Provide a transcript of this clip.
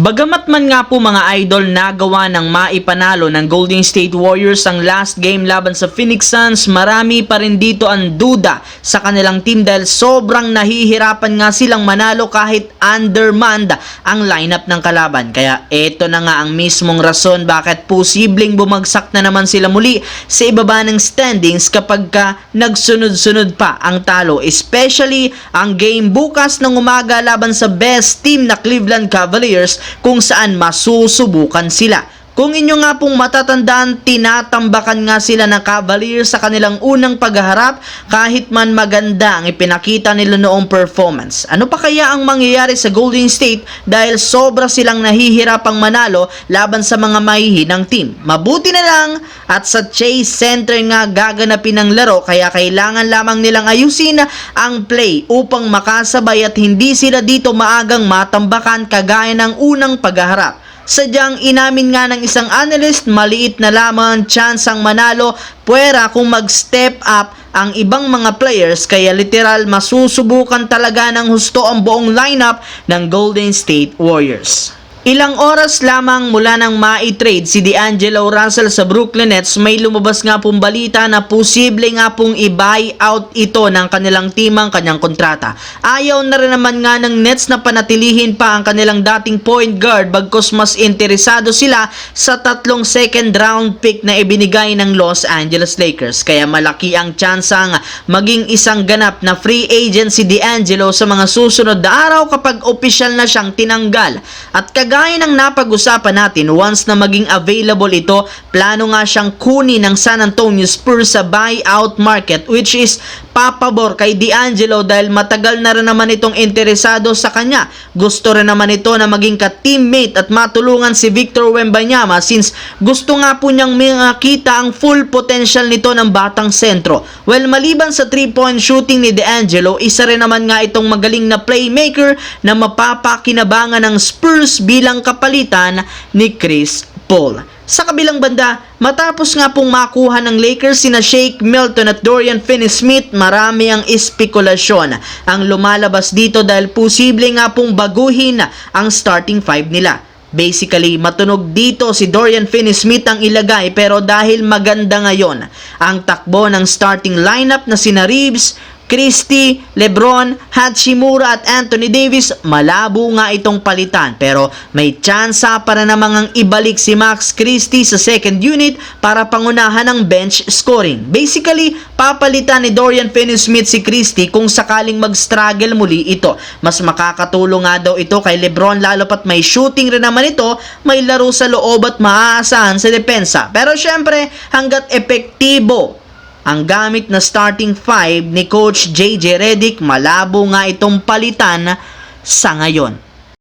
Bagamat man nga po mga idol nagawa ng maipanalo ng Golden State Warriors ang last game laban sa Phoenix Suns, marami pa rin dito ang duda sa kanilang team dahil sobrang nahihirapan nga silang manalo kahit undermanned ang lineup ng kalaban. Kaya ito na nga ang mismong rason bakit posibleng bumagsak na naman sila muli sa ibaba ng standings kapag nagsunod-sunod pa ang talo. Especially ang game bukas ng umaga laban sa best team na Cleveland Cavaliers kung saan masusubukan sila. Kung inyo nga pong matatandaan, tinatambakan nga sila ng Cavaliers sa kanilang unang pagharap kahit man maganda ang ipinakita nila noong performance. Ano pa kaya ang mangyayari sa Golden State dahil sobra silang nahihirapang manalo laban sa mga mahihinang team? Mabuti na lang at sa Chase Center nga gaganapin ang laro kaya kailangan lamang nilang ayusin ang play upang makasabay at hindi sila dito maagang matambakan kagaya ng unang pagharap. Sadyang inamin nga ng isang analyst, maliit na lamang chance ang manalo puwera kung mag-step up ang ibang mga players kaya literal masusubukan talaga ng husto ang buong lineup ng Golden State Warriors. Ilang oras lamang mula nang ma-trade si D'Angelo Russell sa Brooklyn Nets, may lumabas nga pong balita na posible nga pong i-buy out ito ng kanilang team ang kanyang kontrata. Ayaw na rin naman nga ng Nets na panatilihin pa ang kanilang dating point guard bagkus mas interesado sila sa 3 second round pick na ibinigay ng Los Angeles Lakers. Kaya malaki ang tsansang maging isang ganap na free agent si D'Angelo sa mga susunod na araw kapag opisyal na siyang tinanggal. At gaya ng napag-usapan natin, once na maging available ito, plano nga siyang kunin ng San Antonio Spurs sa buyout market which is papabor kay D'Angelo dahil matagal na rin naman itong interesado sa kanya. Gusto rin naman ito na maging ka-teammate at matulungan si Victor Wembanyama since gusto nga po niyang makita ang full potential nito ng batang sentro. Well, maliban sa 3-point shooting ni D'Angelo, isa rin naman nga itong magaling na playmaker na mapapakinabangan ng Spurs bilang kapalitan ni Chris Paul. Sa kabilang banda, matapos nga pong makuha ng Lakers sina Shake Milton at Dorian Finney-Smith, marami ang espekulasyon ang lumalabas dito dahil posible nga pong baguhin ang starting 5 nila. Basically, matunog dito si Dorian Finney-Smith ang ilagay pero dahil maganda ngayon ang takbo ng starting lineup na sina Reeves, Christie, Lebron, Hachimura at Anthony Davis, malabo nga itong palitan pero may tsansa para namang ang ibalik si Max Christie sa second unit para pangunahan ng bench scoring. Basically, papalitan ni Dorian Finney-Smith si Christie kung sakaling mag-struggle muli ito. Mas makakatulong nga daw ito kay Lebron lalo pat may shooting rin naman ito, may laro sa loob at maaasahan sa depensa. Pero syempre, hanggat epektibo ang gamit na starting 5 ni Coach JJ Redick, malabo nga itong palitan sa ngayon.